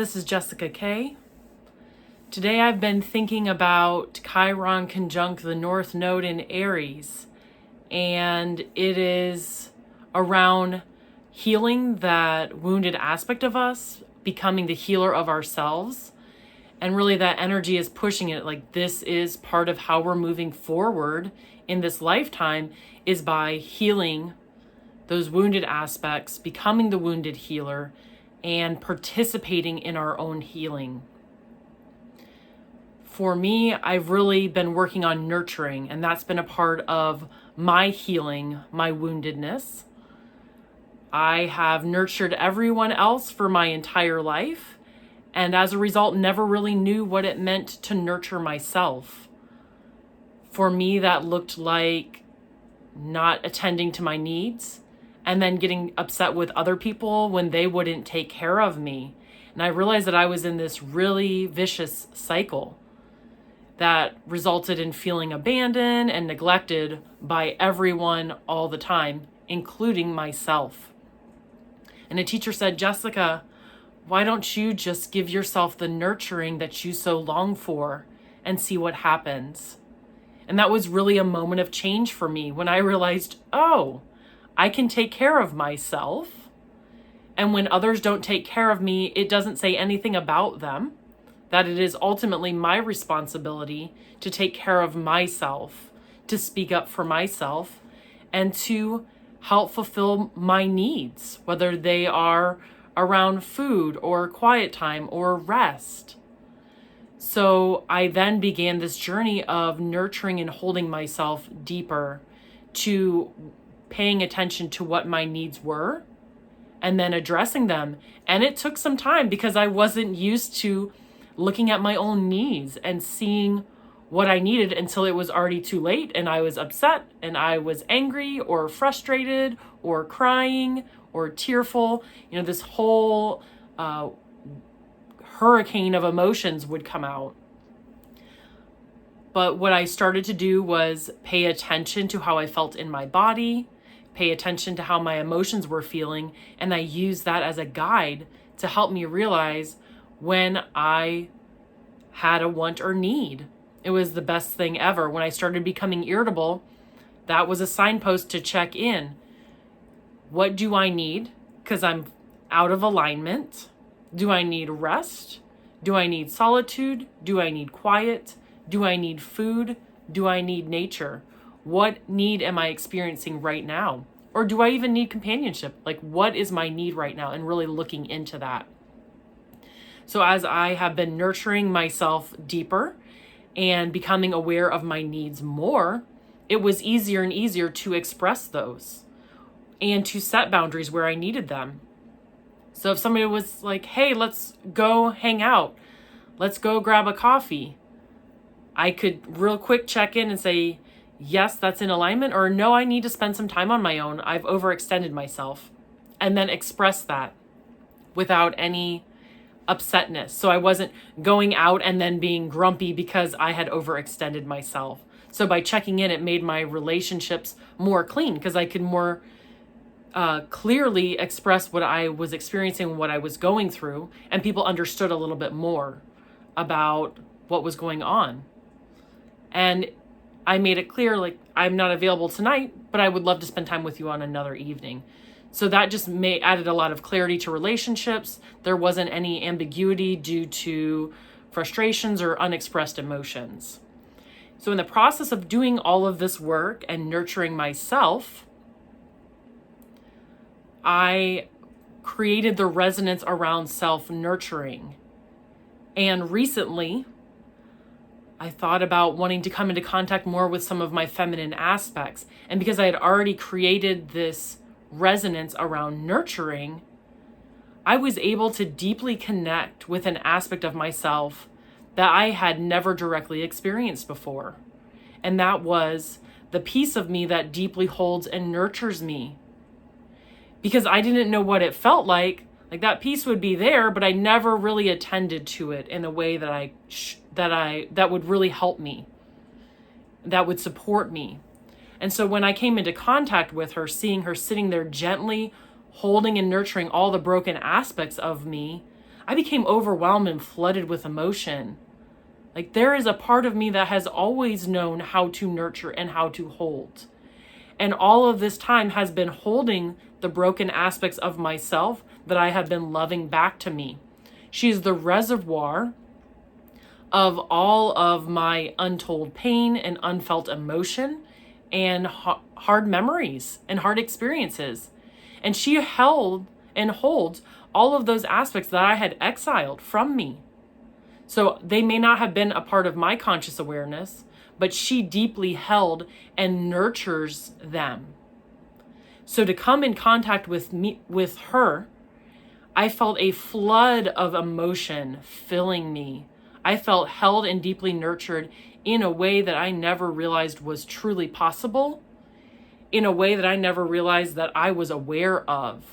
this is Jessica K. Today I've been thinking about Chiron conjunct the North Node in Aries, and it is around healing that wounded aspect of us, becoming the healer of ourselves, and really that energy is pushing it like this is part of how we're moving forward in this lifetime, is by healing those wounded aspects, becoming the wounded healer, and participating in our own healing. For me, I've really been working on nurturing, and that's been a part of my healing, my woundedness. I have nurtured everyone else for my entire life, and as a result, never really knew what it meant to nurture myself. For me, that looked like not attending to my needs, and then getting upset with other people when they wouldn't take care of me. And I realized that I was in this really vicious cycle that resulted in feeling abandoned and neglected by everyone all the time, including myself. And a teacher said, Jessica, why don't you just give yourself the nurturing that you so long for and see what happens? And that was really a moment of change for me when I realized, oh, I can take care of myself. And when others don't take care of me, it doesn't say anything about them, that it is ultimately my responsibility to take care of myself, to speak up for myself, and to help fulfill my needs, whether they are around food or quiet time or rest. So I then began this journey of nurturing and holding myself deeper, to paying attention to what my needs were and then addressing them. And it took some time because I wasn't used to looking at my own needs and seeing what I needed until it was already too late and I was upset and I was angry or frustrated or crying or tearful. You know, this whole hurricane of emotions would come out. But what I started to do was pay attention to how I felt in my body, pay attention to how my emotions were feeling, and I used that as a guide to help me realize when I had a want or need. It was the best thing ever. When I started becoming irritable, that was a signpost to check in. What do I need? Because I'm out of alignment. Do I need rest? Do I need solitude? Do I need quiet? Do I need food? Do I need nature? What need am I experiencing right now? Or do I even need companionship? Like, what is my need right now? And really looking into that. So as I have been nurturing myself deeper and becoming aware of my needs more, it was easier and easier to express those and to set boundaries where I needed them. So if somebody was like, hey, let's go hang out, let's go grab a coffee, I could real quick check in and say, yes, that's in alignment, or no, I need to spend some time on my own. I've overextended myself. And then express that without any upsetness. So I wasn't going out and then being grumpy because I had overextended myself. So by checking in, it made my relationships more clean because I could more clearly express what I was experiencing, what I was going through, and people understood a little bit more about what was going on. And I made it clear, like, I'm not available tonight, but I would love to spend time with you on another evening. So that just added a lot of clarity to relationships. There wasn't any ambiguity due to frustrations or unexpressed emotions. So in the process of doing all of this work and nurturing myself, I created the resonance around self-nurturing. And recently, I thought about wanting to come into contact more with some of my feminine aspects. And because I had already created this resonance around nurturing, I was able to deeply connect with an aspect of myself that I had never directly experienced before. And that was the piece of me that deeply holds and nurtures me. Because I didn't know what it felt like that piece would be there, but I never really attended to it in a way that would really help me, that would support me. And so when I came into contact with her, seeing her sitting there gently holding and nurturing all the broken aspects of me, I became overwhelmed and flooded with emotion. Like, there is a part of me that has always known how to nurture and how to hold. And all of this time has been holding the broken aspects of myself that I have been loving back to me. She is the reservoir of all of my untold pain and unfelt emotion and hard memories and hard experiences. And she held and holds all of those aspects that I had exiled from me. So they may not have been a part of my conscious awareness, but she deeply held and nurtures them. So to come in contact with me, with her, I felt a flood of emotion filling me. I felt held and deeply nurtured in a way that I never realized was truly possible, in a way that I never realized that I was aware of.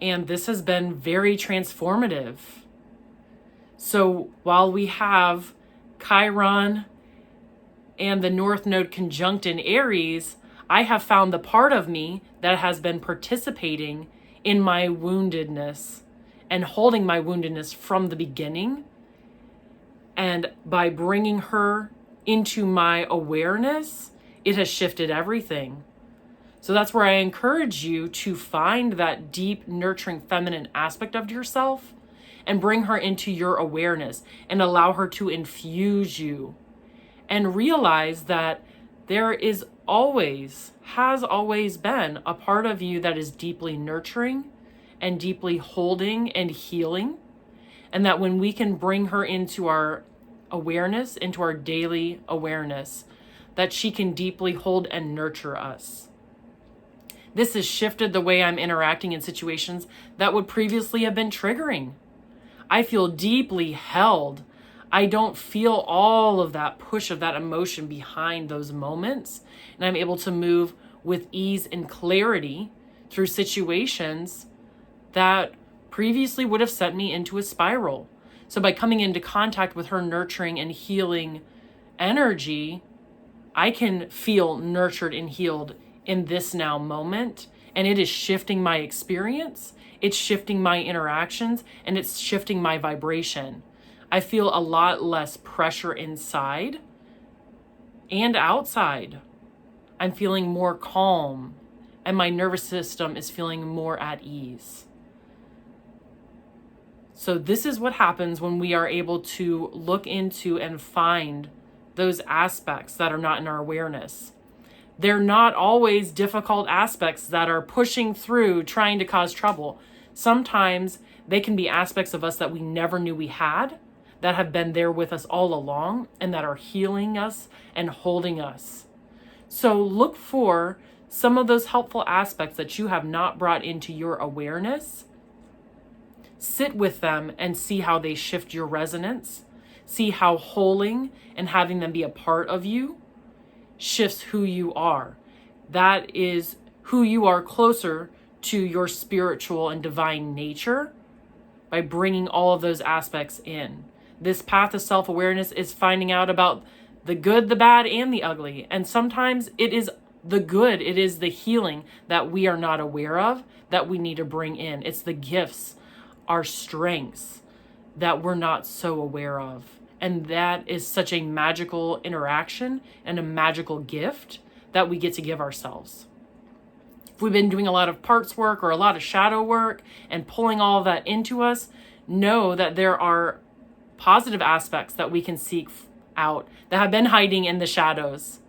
And this has been very transformative. So while we have Chiron and the North Node conjunct in Aries, I have found the part of me that has been participating in my woundedness and holding my woundedness from the beginning. And by bringing her into my awareness, it has shifted everything. So that's where I encourage you to find that deep, nurturing, feminine aspect of yourself and bring her into your awareness and allow her to infuse you. And realize that there is always, has always been a part of you that is deeply nurturing and deeply holding and healing. And that when we can bring her into our awareness, into our daily awareness, that she can deeply hold and nurture us. This has shifted the way I'm interacting in situations that would previously have been triggering. I feel deeply held. I don't feel all of that push of that emotion behind those moments. And I'm able to move with ease and clarity through situations that previously would have sent me into a spiral. So by coming into contact with her nurturing and healing energy, I can feel nurtured and healed in this now moment. And it is shifting my experience. It's shifting my interactions, and it's shifting my vibration. I feel a lot less pressure inside and outside. I'm feeling more calm, and my nervous system is feeling more at ease. So this is what happens when we are able to look into and find those aspects that are not in our awareness. They're not always difficult aspects that are pushing through, trying to cause trouble. Sometimes they can be aspects of us that we never knew we had, that have been there with us all along, and that are healing us and holding us. So look for some of those helpful aspects that you have not brought into your awareness. Sit with them and see how they shift your resonance. See how holding and having them be a part of you shifts who you are. That is who you are closer to your spiritual and divine nature by bringing all of those aspects in. This path of self-awareness is finding out about the good, the bad, and the ugly. And sometimes it is the good, it is the healing that we are not aware of that we need to bring in. It's the gifts, our strengths that we're not so aware of. And that is such a magical interaction and a magical gift that we get to give ourselves. If we've been doing a lot of parts work or a lot of shadow work and pulling all that into us, know that there are positive aspects that we can seek out that have been hiding in the shadows,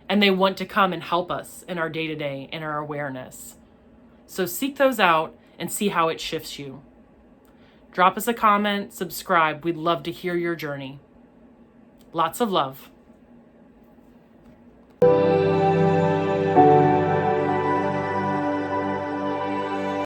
and they want to come and help us in our day-to-day, in our awareness. So seek those out and see how it shifts you. Drop us a comment, subscribe. We'd love to hear your journey. Lots of love.